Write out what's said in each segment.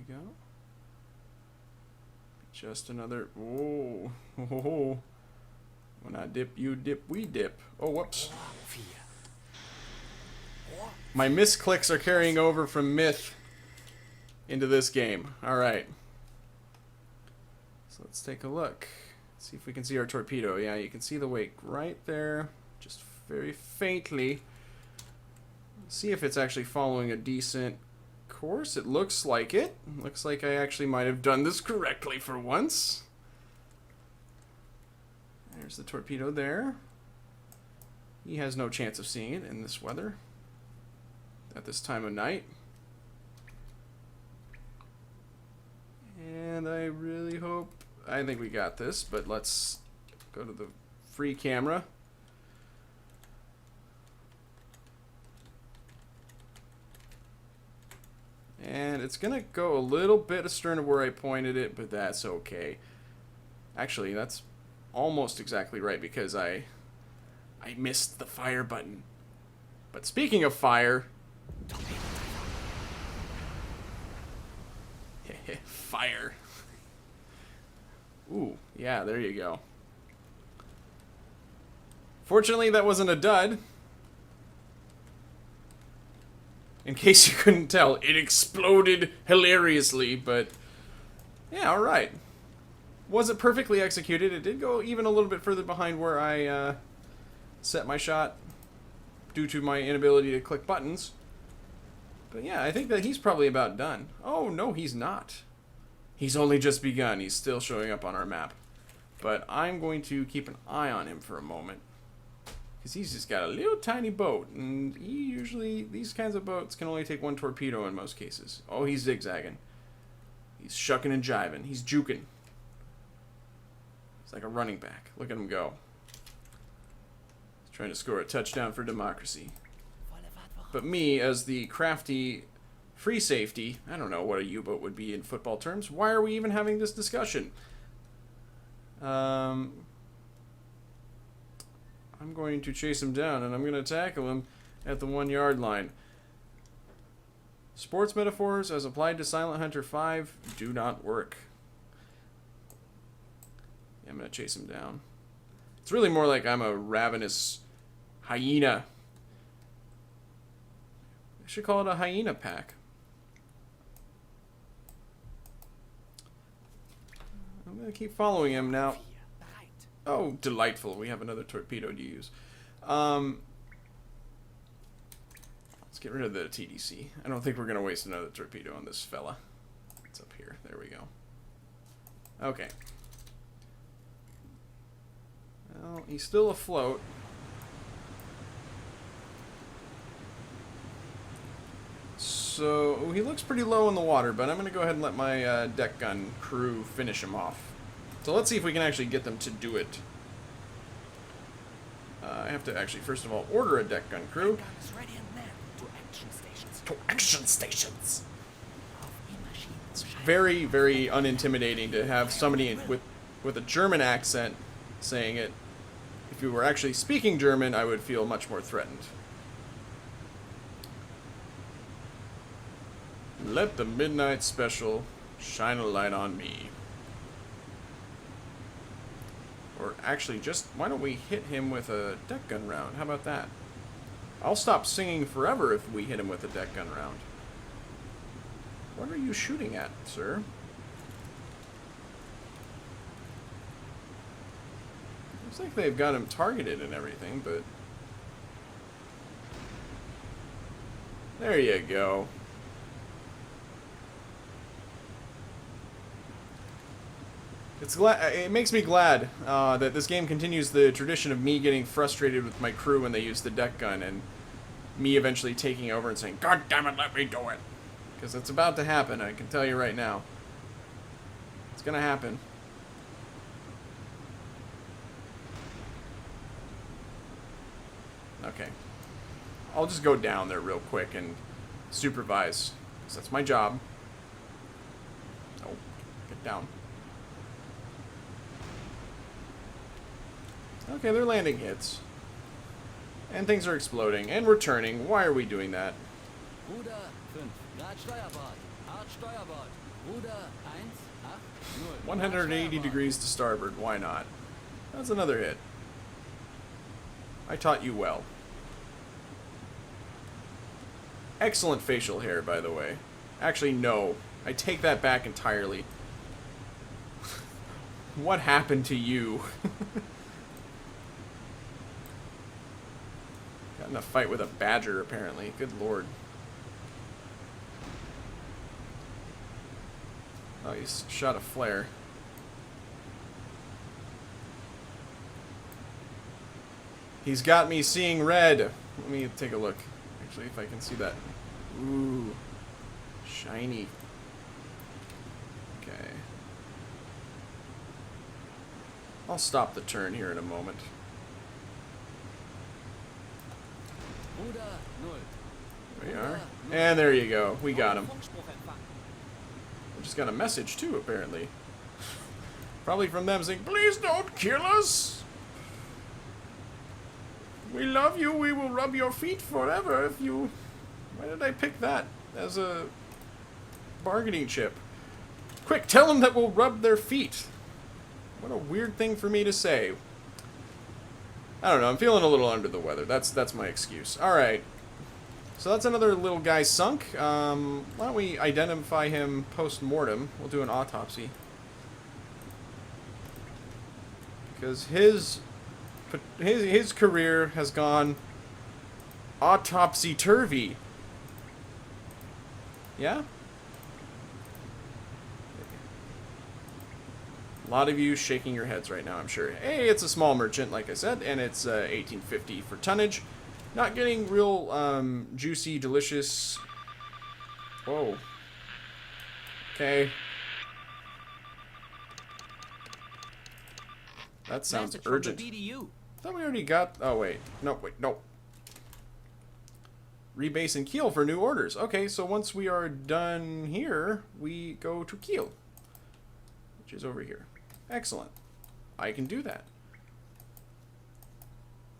go. Just another... Oh. Oh. When I dip, you dip, we dip. Oh, whoops. My misclicks are carrying over from Myth into this game. Alright. So let's take a look. See if we can see our torpedo. Yeah, you can see the wake right there. Just very faintly. See if it's actually following a decent course. It looks like it. Looks like I actually might have done this correctly for once. There's the torpedo there. He has no chance of seeing it in this weather. At this time of night. And I really hope... I think we got this, but let's go to the free camera. And it's going to go a little bit astern of where I pointed it, but that's okay. Actually, that's almost exactly right because I missed the fire button. But speaking of fire... Fire. Ooh, yeah, there you go. Fortunately, that wasn't a dud. In case you couldn't tell, it exploded hilariously, but... Yeah, alright. Wasn't perfectly executed. It did go even a little bit further behind where I set my shot due to my inability to click buttons. But yeah, I think that he's probably about done. Oh, no, he's not. He's only just begun. He's still showing up on our map. But I'm going to keep an eye on him for a moment. Because he's just got a little tiny boat. And he usually, these kinds of boats can only take one torpedo in most cases. Oh, he's zigzagging. He's shucking and jiving. He's juking. He's like a running back. Look at him go. He's trying to score a touchdown for democracy. But me, as the crafty free safety, I don't know what a U-boat would be in football terms. Why are we even having this discussion? I'm going to chase him down, and I'm going to tackle him at the 1 yard line. Sports metaphors as applied to Silent Hunter 5 do not work. Yeah, I'm going to chase him down. It's really more like I'm a ravenous hyena. I should call it a hyena pack. I'm going to keep following him now. Oh, delightful. We have another torpedo to use. Let's get rid of the TDC. I don't think we're going to waste another torpedo on this fella. It's up here. There we go. Okay. Well, he's still afloat. So, he looks pretty low in the water, but I'm going to go ahead and let my deck gun crew finish him off. So let's see if we can actually get them to do it. I have to actually, first of all, order a deck gun crew. To action stations! It's very, very unintimidating to have somebody with a German accent saying it. If you were actually speaking German, I would feel much more threatened. Let the midnight special shine a light on me. Or actually, just, why don't we hit him with a deck gun round? How about that? I'll stop singing forever if we hit him with a deck gun round. What are you shooting at, sir? Looks like they've got him targeted and everything, but... There you go. It makes me glad that this game continues the tradition of me getting frustrated with my crew when they use the deck gun, and me eventually taking over and saying, "God damn it, let me do it!" Because it's about to happen, I can tell you right now. It's gonna happen. Okay. I'll just go down there real quick and supervise, because that's my job. Oh, get down. Okay, they're landing hits. And things are exploding and returning. Why are we doing that? Ruder 5, Grad Steuerbord, Hart Steuerbord, Ruder 1, 8, 0. 180 degrees to starboard, why not? That's another hit. I taught you well. Excellent facial hair, by the way. Actually, no. I take that back entirely. What happened to you? Got in a fight with a badger, apparently. Good lord. Oh, he's shot a flare. He's got me seeing red. Let me take a look. Actually, if I can see that. Ooh. Shiny. Okay. I'll stop the turn here in a moment. There we are. And there you go. We got him. We just got a message too, apparently. Probably from them saying, "Please don't kill us. We love you. We will rub your feet forever if you..." Why did I pick that as a bargaining chip? Quick, tell them that we'll rub their feet. What a weird thing for me to say. I don't know. I'm feeling a little under the weather. That's my excuse. All right. So that's another little guy sunk. Why don't we identify him post-mortem? We'll do an autopsy. Because his career has gone autopsy-turvy. Yeah? A lot of you shaking your heads right now, I'm sure. Hey, it's a small merchant, like I said, and it's 1850 for tonnage. Not getting real juicy, delicious... Whoa. Okay. That sounds urgent. Thought we already got... Oh, wait. No, wait, no. Rebase and Kiel for new orders. Okay, so once we are done here, we go to Kiel, which is over here. Excellent. I can do that.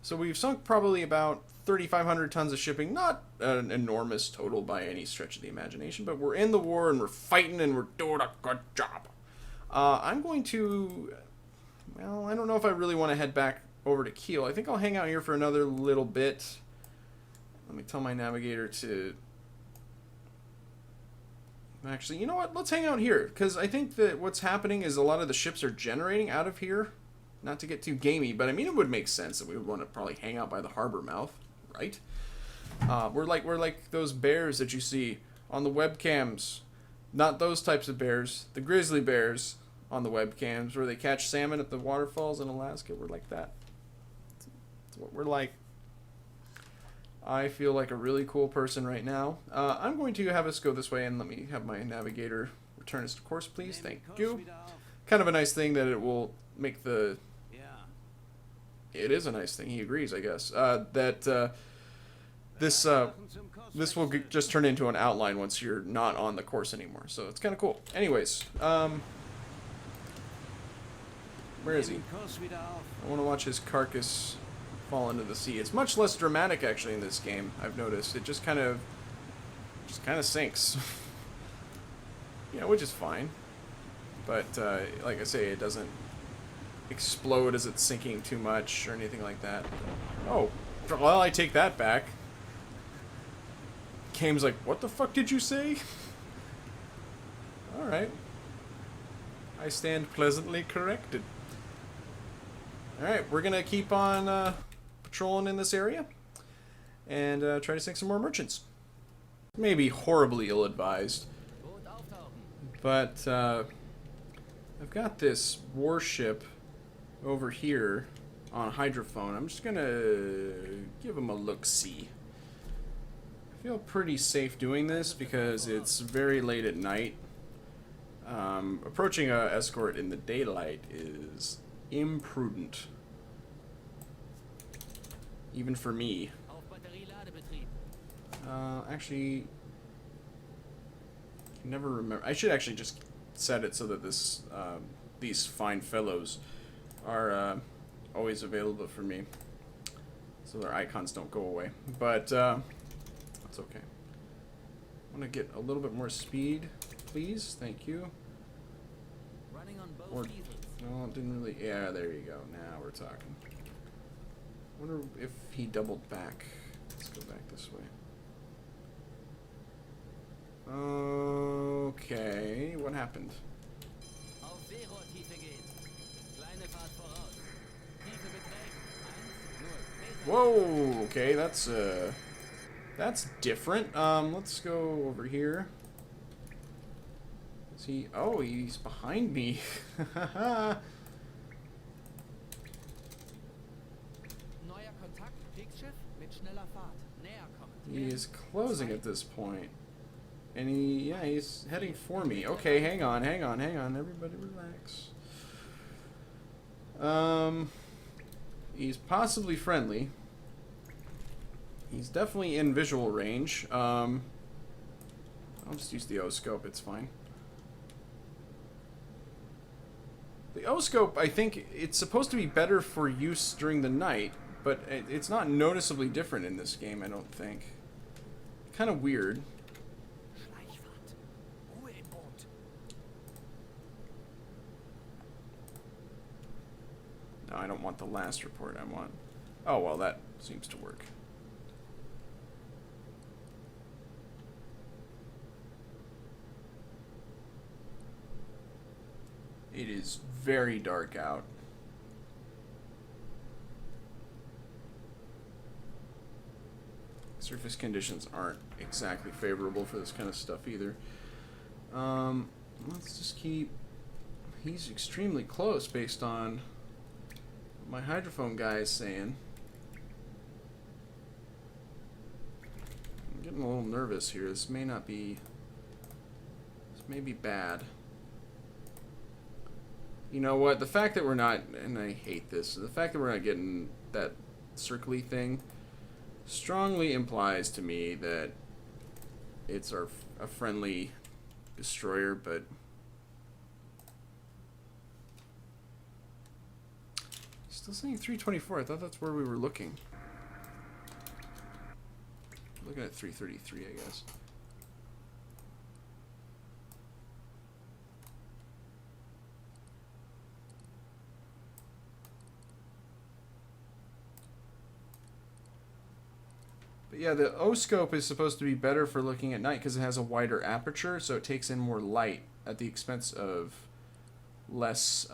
So we've sunk probably about 3,500 tons of shipping. Not an enormous total by any stretch of the imagination, but we're in the war and we're fighting and we're doing a good job. I'm going to... Well, I don't know if I really want to head back over to Kiel. I think I'll hang out here for another little bit. Let me tell my navigator to... Actually, you know what? Let's hang out here, because I think that what's happening is a lot of the ships are generating out of here. Not to get too gamey, but I mean, it would make sense that we would want to probably hang out by the harbor mouth, right? We're like those bears that you see on the webcams. Not those types of bears. The grizzly bears on the webcams where they catch salmon at the waterfalls in Alaska. We're like that. That's what we're like. I feel like a really cool person right now. I'm going to have us go this way, and let me have my navigator return us to course, please. Thank you. Kind of a nice thing that it will make the... It is a nice thing. He agrees, I guess. This will just turn into an outline once you're not on the course anymore. So it's kind of cool. Anyways, where is he? I want to watch his carcass fall into the sea. It's much less dramatic actually in this game, I've noticed. It just kind of sinks. You know, which is fine. But like I say, it doesn't explode as it's sinking too much or anything like that. Oh, well, I take that back. Game's like, what the fuck did you say? Alright. I stand pleasantly corrected. Alright, we're gonna keep on patrolling in this area and try to sink some more merchants. Maybe horribly ill-advised, but I've got this warship over here on hydrophone. I'm just gonna give him a look-see. I feel pretty safe doing this because it's very late at night. Approaching a escort in the daylight is imprudent. Even for me. Actually, I never remember. I should actually just set it so that this, these fine fellows are always available for me, so their icons don't go away. But that's okay. want to get a little bit more speed, please. Thank you. Running on both Or, diesels. no, it didn't really. Yeah, there you go. Now we're talking. Wonder if he doubled back. Let's go back this way. Okay, what happened? Auf Seerohrtiefe gehen. Kleine Fahrt voraus. Tiefe beträgt 1, 0 Meter. Whoa, okay, that's different. Let's go over here. Is he? Oh, he's behind me. Neuer Kontakt, Kriegsschiff mit schneller Fahrt. Näher kommen. He is closing at this point. And he's heading for me. Okay, hang on. Everybody relax. He's possibly friendly. He's definitely in visual range. I'll just use the O-scope, it's fine. The O-scope, I think it's supposed to be better for use during the night, but it's not noticeably different in this game, I don't think. Kind of weird. Schleichfahrt. Ruhe im Boot. No, I don't want the last report, I want... Oh, well, that seems to work. It is very dark out. Surface conditions aren't exactly favorable for this kind of stuff either. Let's just keep... He's extremely close based on what my hydrophone guy is saying. I'm getting a little nervous here. This may not be... This may be bad. You know what? The fact that we're not... And I hate this. The fact that we're not getting that circly thing strongly implies to me that it's a friendly destroyer, but... Still saying 324. I thought that's where we were looking. Looking at 333, I guess. But yeah, the O-scope is supposed to be better for looking at night because it has a wider aperture, so it takes in more light at the expense of less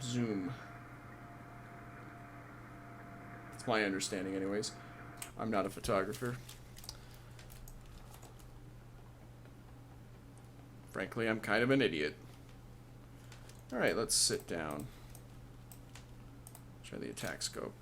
zoom. That's my understanding anyways. I'm not a photographer. Frankly, I'm kind of an idiot. Alright, let's sit down. Try the attack scope.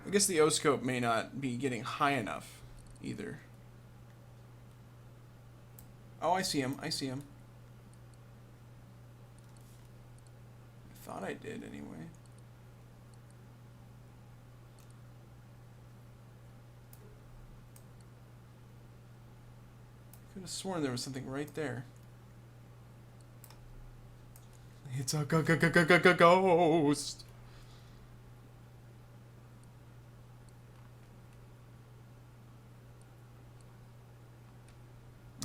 I guess the O-scope may not be getting high enough either. Oh, I see him. I see him. I thought I did anyway. Could have sworn there was something right there. It's a ghost.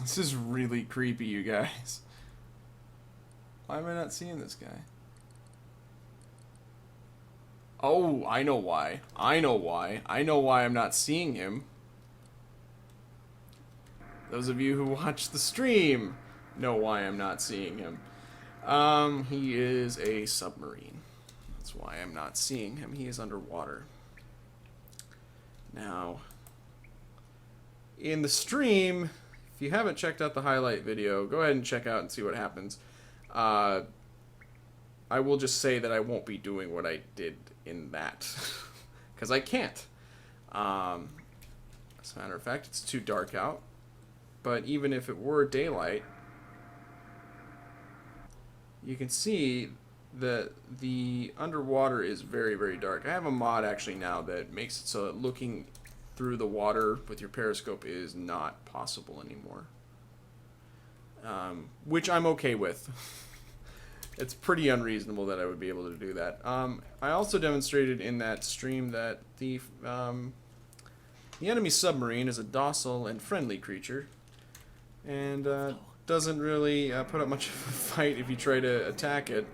This is really creepy, you guys. Why am I not seeing this guy? Oh, I know why. I know why I'm not seeing him. Those of you who watch the stream know why I'm not seeing him. He is a submarine. That's why I'm not seeing him. He is underwater. Now, in the stream, if you haven't checked out the highlight video, go ahead and check out and see what happens. I will just say that I won't be doing what I did in that. Because I can't. As a matter of fact, it's too dark out. But even if it were daylight, you can see that the underwater is very, very dark. I have a mod actually now that makes it so that looking through the water with your periscope is not possible anymore. which I'm okay with. It's pretty unreasonable that I would be able to do that. I also demonstrated in that stream that the enemy submarine is a docile and friendly creature, and doesn't really put up much of a fight if you try to attack it.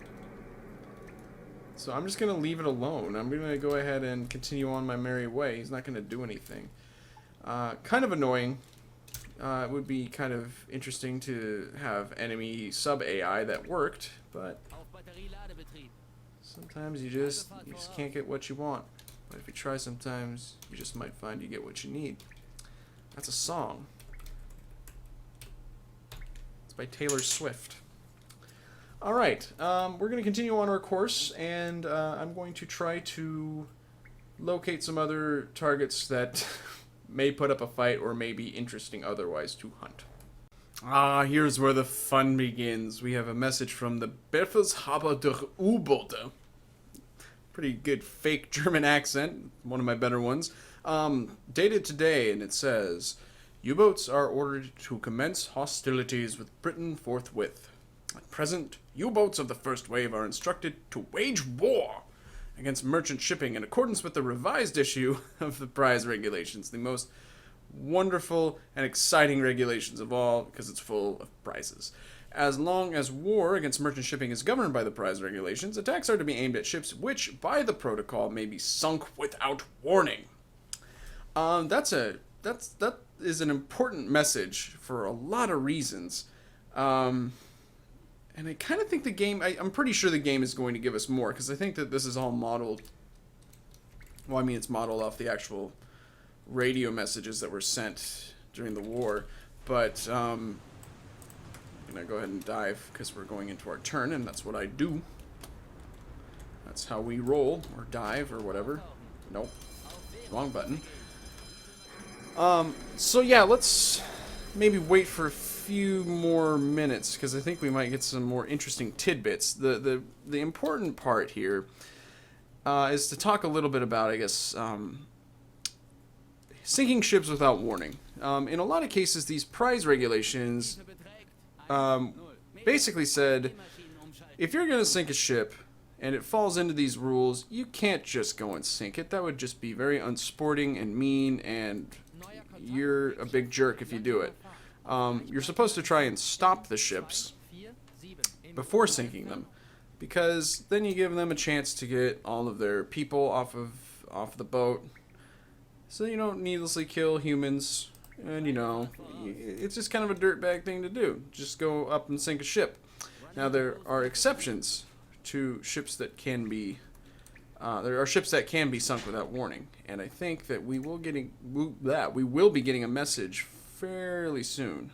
So I'm just going to leave it alone. I'm going to go ahead and continue on my merry way. He's not going to do anything. Kind of annoying. It would be kind of interesting to have enemy sub-AI that worked, but sometimes you just can't get what you want. But if you try sometimes, you just might find you get what you need. That's a song. It's by Taylor Swift. Alright, we're going to continue on our course, and I'm going to try to locate some other targets that may put up a fight or may be interesting otherwise to hunt. Here's where the fun begins. We have a message from the Befehlshaber der U-Boote. Pretty good fake German accent, one of my better ones. Dated today, and it says, U-boats are ordered to commence hostilities with Britain forthwith. At present, U-boats of the first wave are instructed to wage war against merchant shipping in accordance with the revised issue of the prize regulations, the most wonderful and exciting regulations of all because it's full of prizes. As long as war against merchant shipping is governed by the prize regulations, attacks are to be aimed at ships which, by the protocol, may be sunk without warning. That is an important message for a lot of reasons. And I kind of think the game, I'm pretty sure the game is going to give us more, because I think that this is all modeled, well, I mean, it's modeled off the actual radio messages that were sent during the war, but I'm going to go ahead and dive, because we're going into our turn, and that's what I do. That's how we roll, or dive, or whatever. Nope. Wrong button. So yeah, let's maybe wait for a few more minutes, because I think we might get some more interesting tidbits. The important part here is to talk a little bit about, I guess, sinking ships without warning. In a lot of cases, these prize regulations basically said, if you're going to sink a ship and it falls into these rules, you can't just go and sink it. That would just be very unsporting and mean, and you're a big jerk if you do it. You're supposed to try and stop the ships before sinking them, because then you give them a chance to get all of their people off the boat, so you don't needlessly kill humans. And you know, it's just kind of a dirtbag thing to do. Just go up and sink a ship. Now there are exceptions to ships that can be. There are ships that can be sunk without warning, and I think that we will be getting a message fairly soon.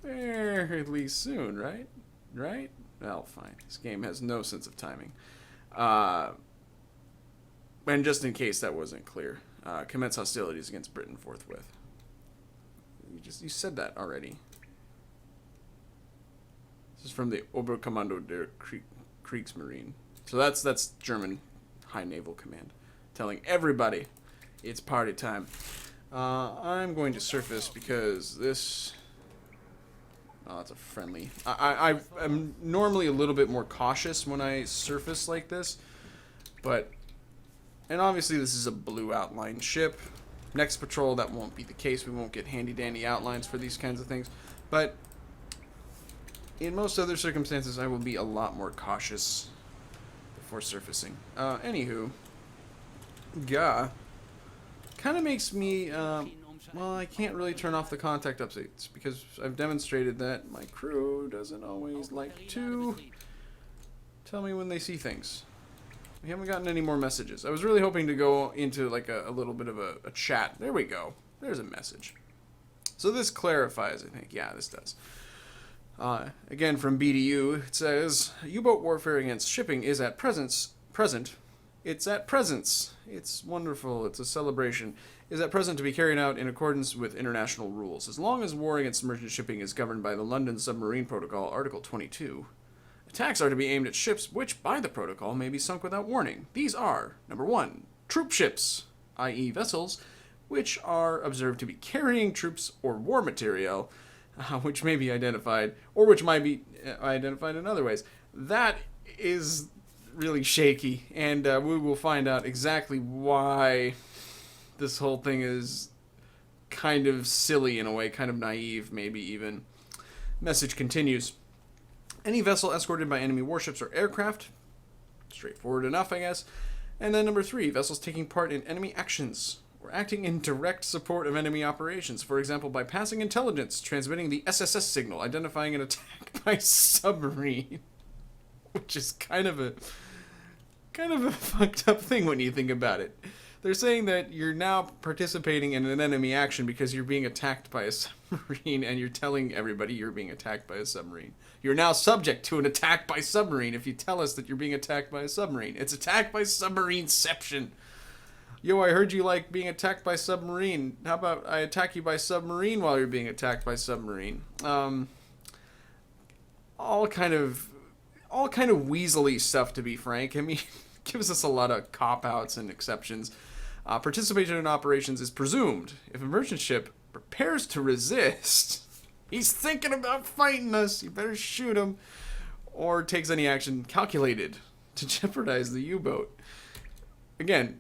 Fairly soon, right? Right? Well, fine. This game has no sense of timing. And just in case that wasn't clear, commence hostilities against Britain forthwith. You said that already. This is from the Oberkommando der Kriegsmarine. So that's German High Naval Command, telling everybody it's party time. I'm going to surface because this. Oh, it's a friendly. I'm normally a little bit more cautious when I surface like this, and obviously this is a blue outline ship. Next patrol, that won't be the case. We won't get handy-dandy outlines for these kinds of things, but in most other circumstances, I will be a lot more cautious before surfacing. Anywho, kind of makes me, well, I can't really turn off the contact updates because I've demonstrated that my crew doesn't always like to tell me when they see things. We haven't gotten any more messages. I was really hoping to go into like a little bit of a chat. There we go. There's a message. So this clarifies, I think. Yeah, this does. Again, from BDU, it says, U-boat warfare against shipping is at present. It's at presence. It's wonderful. It's a celebration. Is at present to be carried out in accordance with international rules. As long as war against merchant shipping is governed by the London Submarine Protocol, Article 22, attacks are to be aimed at ships which, by the protocol, may be sunk without warning. These are, number 1, troop ships, i.e. vessels, which are observed to be carrying troops or war material. which may be identified, or which might be identified in other ways. That is really shaky, and we will find out exactly why this whole thing is kind of silly in a way, kind of naive, maybe even. Message continues. Any vessel escorted by enemy warships or aircraft. Straightforward enough, I guess. And then number 3, vessels taking part in enemy actions or acting in direct support of enemy operations. For example, by passing intelligence, transmitting the SSS signal, identifying an attack by submarine. Which is kind of a fucked up thing when you think about it. They're saying that you're now participating in an enemy action because you're being attacked by a submarine, and you're telling everybody you're being attacked by a submarine. You're now subject to an attack by submarine if you tell us that you're being attacked by a submarine. It's attack by submarineception. Yo, I heard you like being attacked by submarine. How about I attack you by submarine while you're being attacked by submarine? All kind of weaselly stuff, to be frank. I mean, gives us a lot of cop-outs and exceptions. Participation in operations is presumed. If a merchant ship prepares to resist, he's thinking about fighting us, you better shoot him, or takes any action calculated to jeopardize the U-boat. Again,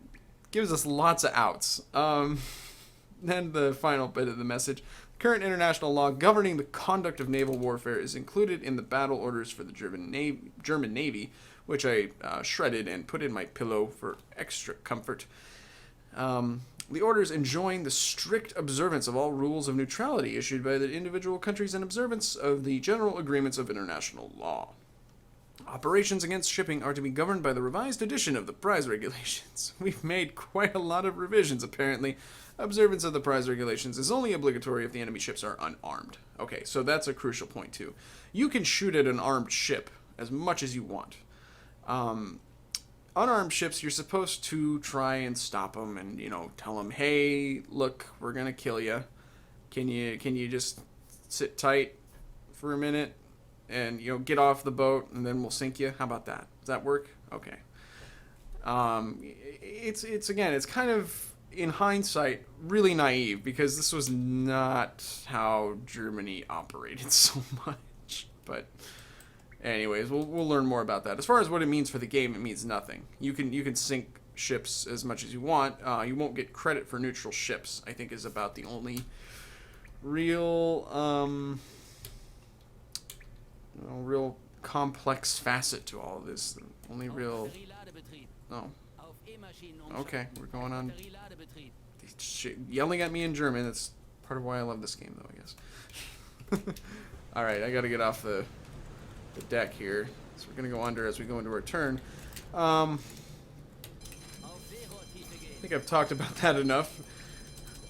gives us lots of outs. Then the final bit of the message. Current international law governing the conduct of naval warfare is included in the battle orders for the German Navy, which I shredded and put in my pillow for extra comfort. The orders enjoin the strict observance of all rules of neutrality issued by the individual countries and observance of the general agreements of international law. Operations against shipping are to be governed by the revised edition of the prize regulations. We've made quite a lot of revisions, apparently. Observance of the prize regulations is only obligatory if the enemy ships are unarmed. Okay, so that's a crucial point, too. You can shoot at an armed ship as much as you want. Unarmed ships, you're supposed to try and stop them and, tell them, hey, look, we're going to kill you. Can you just sit tight for a minute and, get off the boat and then we'll sink you? How about that? Does that work? Okay. It's kind of, in hindsight, really naive because this was not how Germany operated so much. But anyways, we'll learn more about that. As far as what it means for the game, it means nothing. You can sink ships as much as you want. You won't get credit for neutral ships, I think, is about the only real real complex facet to all of this. The only real... Oh. Okay, we're going on... Yelling at me in German, that's part of why I love this game, though, I guess. Alright, I gotta get off the deck here. So we're gonna go under as we go into our turn. I think I've talked about that enough.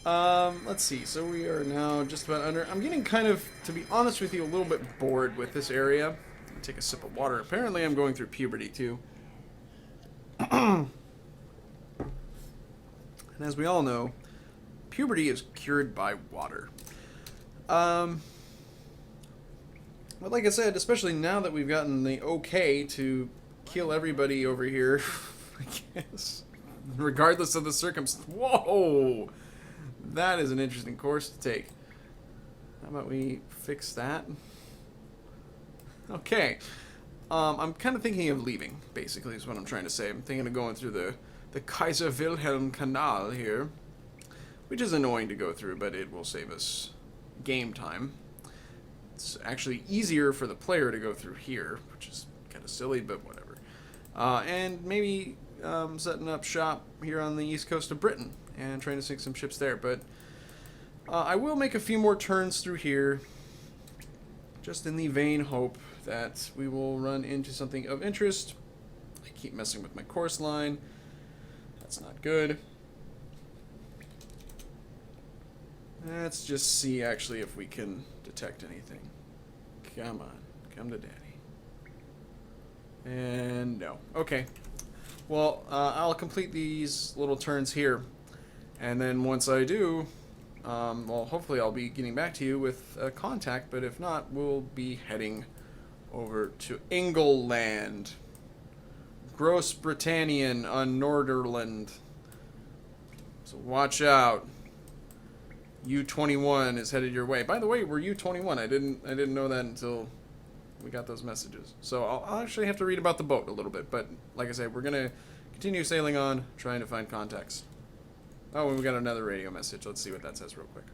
Let's see. So we are now just about under. I'm getting kind of, to be honest with you, a little bit bored with this area. Take a sip of water. Apparently I'm going through puberty too. And as we all know, puberty is cured by water. But like I said, especially now that we've gotten the okay to kill everybody over here, I guess, regardless of the circumstance. Whoa! That is an interesting course to take. How about we fix that? Okay. I'm kind of thinking of leaving, basically, is what I'm trying to say. I'm thinking of going through the Kaiser Wilhelm Canal here, which is annoying to go through, but it will save us game time. It's actually easier for the player to go through here, which is kind of silly, but whatever. And maybe setting up shop here on the east coast of Britain and trying to sink some ships there. But I will make a few more turns through here, just in the vain hope that we will run into something of interest. I keep messing with my course line. That's not good. Let's just see, actually, if we can detect anything. Come on. Come to daddy. And no. Okay. Well, I'll complete these little turns here. And then once I do, well, hopefully I'll be getting back to you with contact. But if not, we'll be heading over to England. Gross Britannian on Norderland. So watch out. U-21 is headed your way. By the way, we're U-21. I didn't know that until we got those messages. So I'll actually have to read about the boat a little bit. But like I said, we're gonna continue sailing on, trying to find context. Oh, and we got another radio message. Let's see what that says real quick.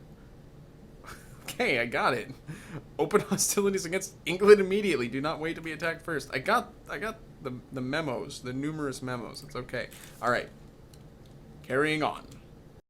Okay, I got it. Open hostilities against England immediately. Do not wait to be attacked first. I got the memos, the numerous memos. It's okay. All right. Carrying on.